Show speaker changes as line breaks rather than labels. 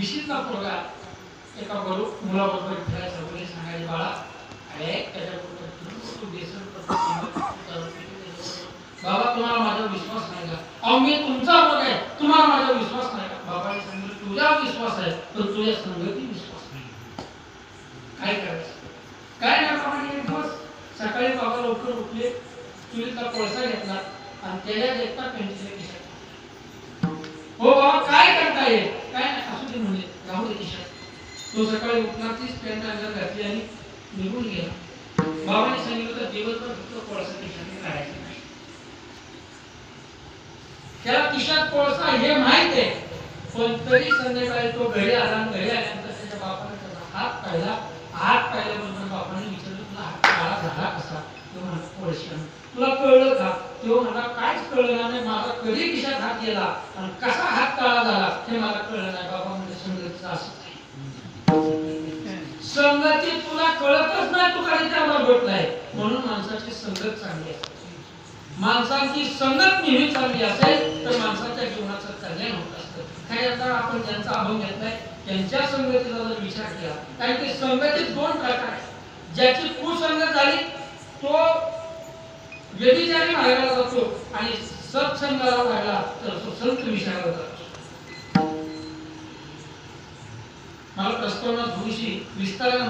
विशीतला पोरगा एका मुलाबरोबर फिरायचा बोले सांगायचे बाळा अरे त्याच्याबरोबर तू बेसन बाबा तुम्हाला माझा विश्वास नाही का? अहो मी तुमचा मुलगा आहे, तुम्हाला माझा विश्वास नाही का? बाबाने सांगितलं तुझा विश्वास आहे पण तुझ्या संगती विश्वास नाही. काय करायचं? काय नाही बाबाने एक दिवस सकाळी बाबा लवकर उठले, चुलीतला कोळसा घेतला आणि त्याच्यात एकटा पेन्सिल खिशात. हो बाबा काय करताय? काय नाही असू दे म्हणजे राहू दे खिशात. तो सकाळी उठला तीच पॅन्ट अंगात घातली आणि निघून गेला. बाबाने सांगितलं तर दिवसभर फक्त कोळसा खिशात काढायचा नाही. त्याला खिशात कोळसा हे माहित आहे पण तरी संध्याकाळी तो घरी आला आणि घरी आल्यानंतर त्याच्या बापाने त्याचा हात पाहिला. हात पाहिल्याबरोबर बापाने विचारलं तुला हात काळा झाला कसा? तो म्हणला कोळशाने. तुला कळलं का? तो म्हणला काहीच कळलं नाही, माझा कधी खिशात हात गेला आणि कसा हात काळा झाला हे मला कळलं नाही. बाबा म्हणजे संगतीचं असंच आहे. संगती तुला कळतच नाही तू कधी त्यावर भेटलाय. म्हणून माणसाची संगत चांगली असते. माणसाची संगत नेहमी चांगली असेल तर माणसाच्या जीवनाचं कल्याण होत असतं. काय आता आपण ज्यांचा अभंग घेतलाय त्यांच्या संगतीचा जर विचार केला कारण की संगतीत दोन प्रकार आहेत. ज्याची कुसंगत झाली तो व्यभिचारी मार्गाला जातो आणि सत्संगाला लागला तर तो संत विचाराला जातो. मला प्रस्तावना थोडीशी विस्ताराने